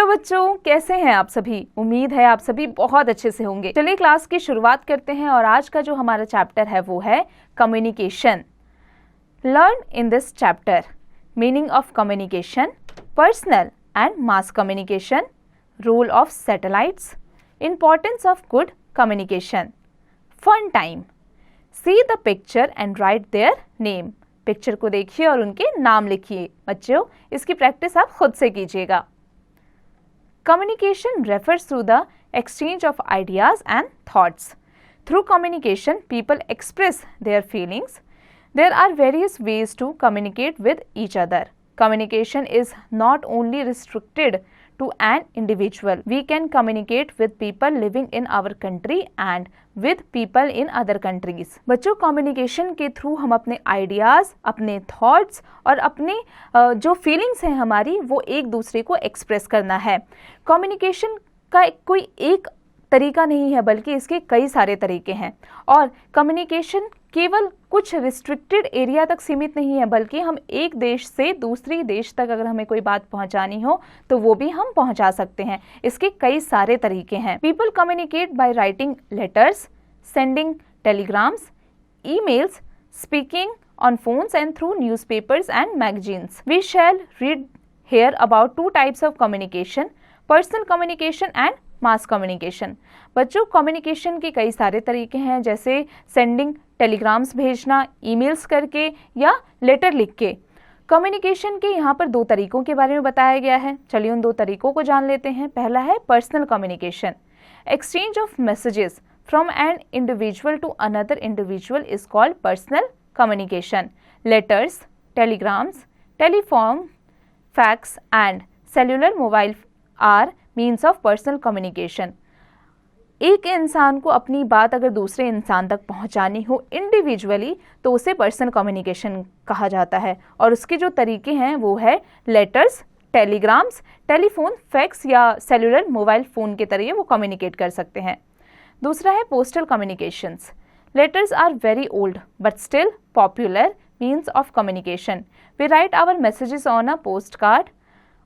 बच्चों, कैसे हैं आप सभी? उम्मीद है आप सभी बहुत अच्छे से होंगे। चलिए क्लास की शुरुआत करते हैं और आज का जो हमारा चैप्टर है वो है communication. Learn in this chapter meaning of communication, personal and mass communication, role of satellites, importance of good communication, fun time, see the picture and write their name. Picture को देखिए और उनके नाम लिखिए। बच्चों, इसकी प्रैक्टिस आप खुद से कीजिएगा। Communication refers to the exchange of ideas and thoughts. Through communication, people express their feelings. There are various ways to communicate with each other. Communication is not only restricted to an individual. We can communicate with people living in our country and with people in other countries. बच्चों, communication के through हम अपने ideas, अपने thoughts और अपने जो feelings हैं हमारी, वो एक दूसरे को express करना है। Communication का कोई एक तरीका नहीं है, बल्कि इसके कई सारे तरीके हैं और कम्युनिकेशन केवल कुछ रिस्ट्रिक्टेड एरिया तक सीमित नहीं है, बल्कि हम एक देश से दूसरी देश तक अगर हमें कोई बात पहुंचानी हो तो वो भी हम पहुंचा सकते हैं। इसके कई सारे तरीके हैं। People communicate by writing letters, sending telegrams, emails, speaking on phones and through newspapers and magazines. We shall read here about two types of communication, personal communication and mass communication. बच्चों, कम्युनिकेशन के कई सारे तरीके हैं, जैसे sending telegrams भेजना, emails करके या लेटर लिख के। कम्युनिकेशन के यहाँ पर दो तरीकों के बारे में बताया गया है। चलिए उन दो तरीकों को जान लेते हैं। पहला है personal communication. Exchange of messages from an individual to another individual is called personal communication. Letters, telegrams, telephone, fax and cellular mobile are means of personal communication. एक इंसान को अपनी बात अगर दूसरे इंसान तक पहुंचानी हो इंडिविजुअली तो उसे पर्सनल कम्युनिकेशन कहा जाता है और उसके जो तरीके हैं वो है लेटर्स, टेलीग्राम्स, टेलीफोन, फैक्स या सेल्युलर मोबाइल फ़ोन के जरिए वो कम्युनिकेट कर सकते हैं। दूसरा है postal communications. Letters are very old but still popular means of communication. We write our messages on a post card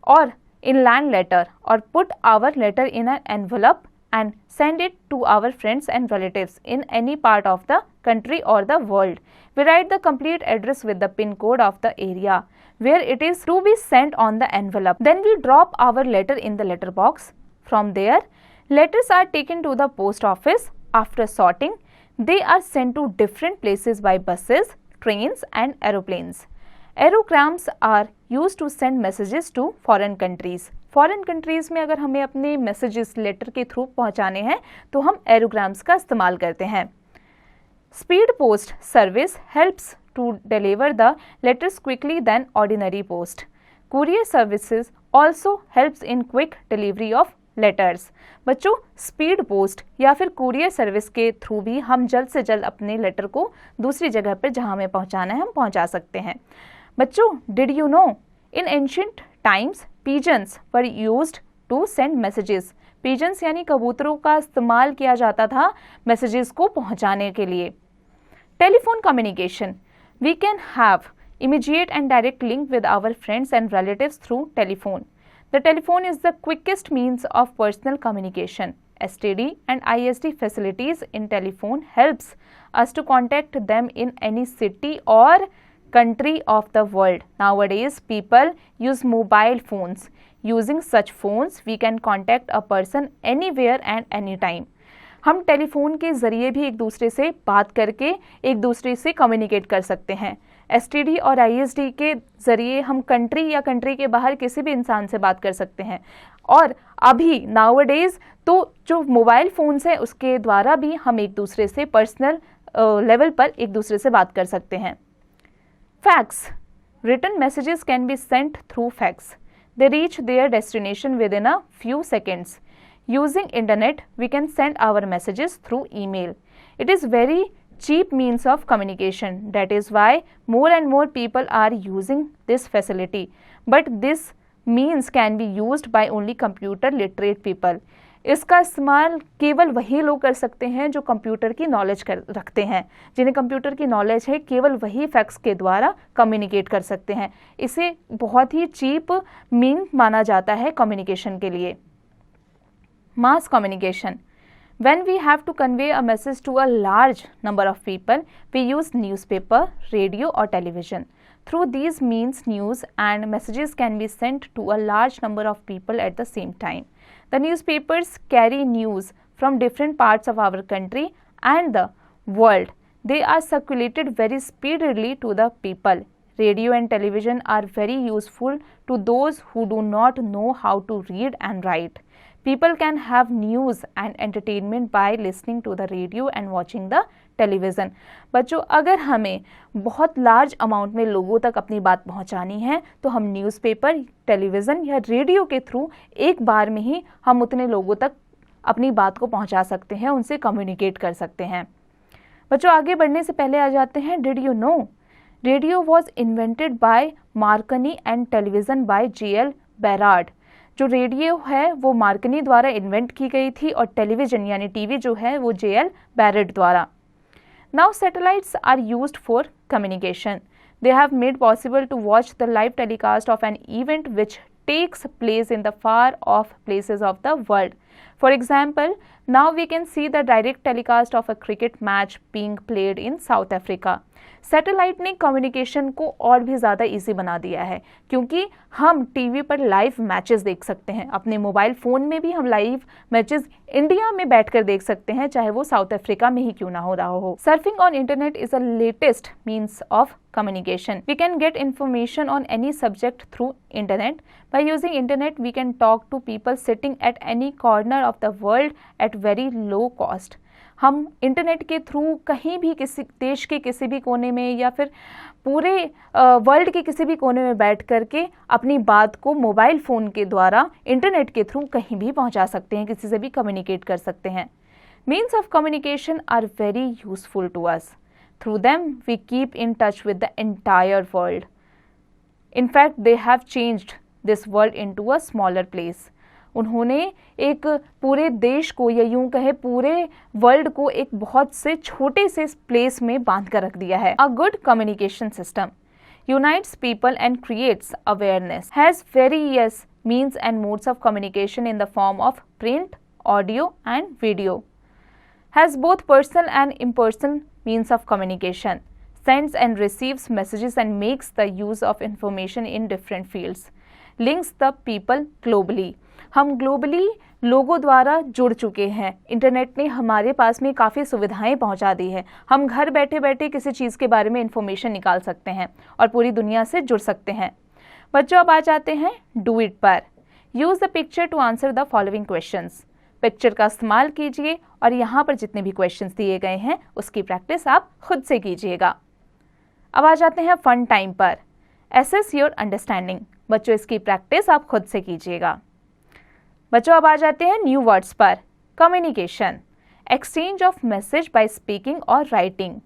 और inland letter or put our letter in an envelope and send it to our friends and relatives in any part of the country or the world. We write the complete address with the pin code of the area where it is to be sent on the envelope. Then we drop our letter in the letter box. From there, letters are taken to the post office. After sorting, they are sent to different places by buses, trains and aeroplanes. Aerograms are used to send messages to foreign countries. Foreign countries में अगर हमें अपने messages letter के through पहुंचाने हैं तो हम एरोग्राम्स का इस्तेमाल करते हैं। Speed post service helps to deliver the letters quickly than ordinary post. Courier services also helps in quick delivery of letters. बच्चों, स्पीड पोस्ट या फिर कुरियर सर्विस के थ्रू भी हम जल्द से जल्द अपने लेटर को दूसरी जगह पर जहां हमें पहुंचाना है हम पहुंचा सकते हैं। बच्चों, did you know in ancient times pigeons were used to send messages. Pigeons यानी कबूतरों का इस्तेमाल किया जाता था मैसेजेस को पहुंचाने के लिए। Telephone communication. We can have immediate and direct link with our friends and relatives through telephone. The telephone is the quickest means of personal communication. STD and ISD facilities in telephone helps us to contact them in any city or country of the world. Nowadays, people use mobile phones. Using such phones, we can contact a person anywhere and anytime. हम telephone के ज़रिए भी एक दूसरे से बात करके एक दूसरे से कम्युनिकेट कर सकते हैं। STD और ISD के ज़रिए हम कंट्री या कंट्री के बाहर किसी भी इंसान से बात कर सकते हैं और अभी नाउअडेज तो जो मोबाइल फ़ोन्स हैं उसके द्वारा भी हम एक दूसरे से पर्सनल लेवल पर एक दूसरे से बात कर सकते हैं। Fax. Written messages can be sent through fax. They reach their destination within a few seconds. Using internet, we can send our messages through email. It is very cheap means of communication. That is why more and more people are using this facility. But this means can be used by only computer literate people. इसका इस्तेमाल केवल वही लोग कर सकते हैं जो computer की नॉलेज रखते हैं। जिन्हें कंप्यूटर की नॉलेज है केवल वही फैक्स के द्वारा कम्युनिकेट कर सकते हैं। इसे बहुत ही चीप मीन माना जाता है कम्युनिकेशन के लिए। Mass communication. When we have to convey a message to a large number of people, we use newspaper, radio or television. Through these means, news and messages can be sent to a large number of people at the same time. The newspapers carry news from different parts of our country and the world. They are circulated very speedily to the people. Radio and television are very useful to those who do not know how to read and write. People can have news and entertainment by listening to the radio and watching the television. बच्चों, अगर हमें बहुत large amount में लोगों तक अपनी बात पहुंचानी है तो हम न्यूज़पेपर, टेलीविज़न या रेडियो के थ्रू एक बार में ही हम उतने लोगों तक अपनी बात को पहुंचा सकते हैं, उनसे कम्युनिकेट कर सकते हैं। बच्चों, आगे बढ़ने से पहले आ जाते हैं did you know radio was invented by Marconi and television by J.L. Baird. जो रेडियो है वो मार्कनी द्वारा इन्वेंट की गई थी और टेलीविजन यानी टीवी जो है वो J.L. बैरार्ड द्वारा। Now satellites are used for communication. They have made possible to watch the live telecast of an event which takes place in the far off places of the world. For example, now we can see the direct telecast of a cricket match being played in South Africa. Satellite ने communication को और भी ज़्यादा easy बना दिया है क्योंकि हम टीवी पर लाइव मैचेस देख सकते हैं। अपने मोबाइल फ़ोन में भी हम लाइव मैचेस इंडिया में बैठकर देख सकते हैं, चाहे वो साउथ अफ्रीका में ही क्यों ना हो रहा हो। Surfing on internet is a latest means of communication. We can get information on any subject through internet. By using internet, we can talk to people sitting at any corner of the world at very low cost. हम internet के through कहीं भी किसी देश के किसी भी कोने में या फिर पूरे वर्ल्ड के किसी भी कोने में बैठ करके अपनी बात को मोबाइल फ़ोन के द्वारा इंटरनेट के थ्रू कहीं भी पहुंचा सकते हैं, किसी से भी कम्युनिकेट कर सकते हैं। Means of communication are very useful to us. Through them, we keep in touch with the entire world. In fact, they have changed this world into a smaller place. उन्होंने एक पूरे देश को या यूं कहे पूरे वर्ल्ड को एक बहुत से छोटे से प्लेस में बांध कर रख दिया है। A good communication system unites people and creates awareness, has various means and modes of communication in the form of print, audio and video, has both personal and impersonal means of communication, sends and receives messages and makes the use of information in different fields, links the people globally. हम globally लोगों द्वारा जुड़ चुके हैं। Internet ने हमारे पास में काफ़ी सुविधाएं पहुंचा दी है। हम घर बैठे बैठे किसी चीज़ के बारे में इंफॉर्मेशन निकाल सकते हैं और पूरी दुनिया से जुड़ सकते हैं। बच्चों, अब आ जाते हैं डू इट पर। Use the picture to answer the following questions. Picture का इस्तेमाल कीजिए और यहाँ पर जितने भी क्वेश्चंस दिए गए हैं उसकी प्रैक्टिस आप खुद से कीजिएगा। अब आ जाते हैं फन टाइम पर। Assess your understanding. बच्चों, इसकी प्रैक्टिस आप खुद से कीजिएगा। बच्चों, अब आ जाते हैं न्यू वर्ड्स पर। Communication, exchange of message by speaking और राइटिंग।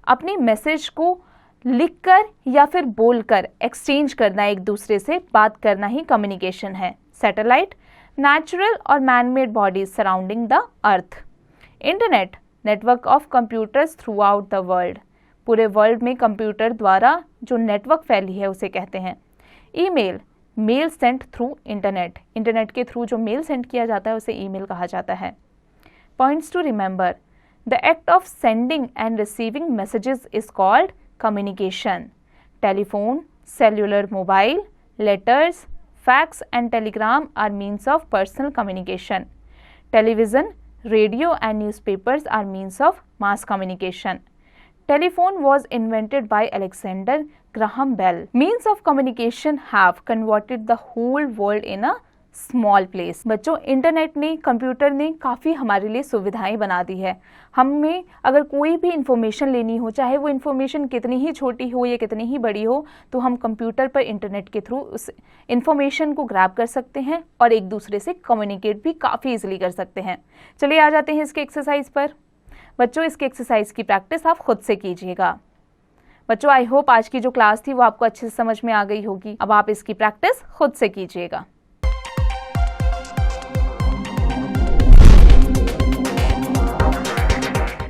अपनी मैसेज को लिखकर या फिर बोलकर एक्सचेंज करना, एक दूसरे से बात करना ही कम्युनिकेशन है। Satellite, natural or man-made bodies surrounding the earth. Internet, network of computers throughout the world. पूरे वर्ल्ड में कंप्यूटर द्वारा जो नेटवर्क फैली है उसे कहते हैं। Email, mail sent through internet. Internet के थ्रू जो मेल सेंड किया जाता है उसे ईमेल कहा जाता है। Points to remember, the act of sending and receiving messages is called communication. Telephone, cellular mobile, letters, fax and telegram are means of personal communication. Television, radio and newspapers are means of mass communication. Telephone was invented by Alexander Graham Bell. Means of communication have converted the whole world in a small place. बच्चों, internet ने, computer ने काफ़ी हमारे लिए सुविधाएं बना दी है। हमें अगर कोई भी इंफॉर्मेशन लेनी हो, चाहे वो इंफॉर्मेशन कितनी ही छोटी हो या कितनी ही बड़ी हो, तो हम कंप्यूटर पर इंटरनेट के थ्रू उस इंफॉर्मेशन को ग्रैब कर सकते हैं और एक दूसरे से कम्युनिकेट भी काफ़ी ईजिली कर सकते हैं। चलिए आ जाते हैं इसके एक्सरसाइज पर। बच्चों, इसके एक्सरसाइज की प्रैक्टिस आप खुद से कीजिएगा। बच्चों, आई होप आज की जो क्लास थी वो आपको अच्छे से समझ में आ गई होगी। अब आप इसकी प्रैक्टिस खुद से कीजिएगा।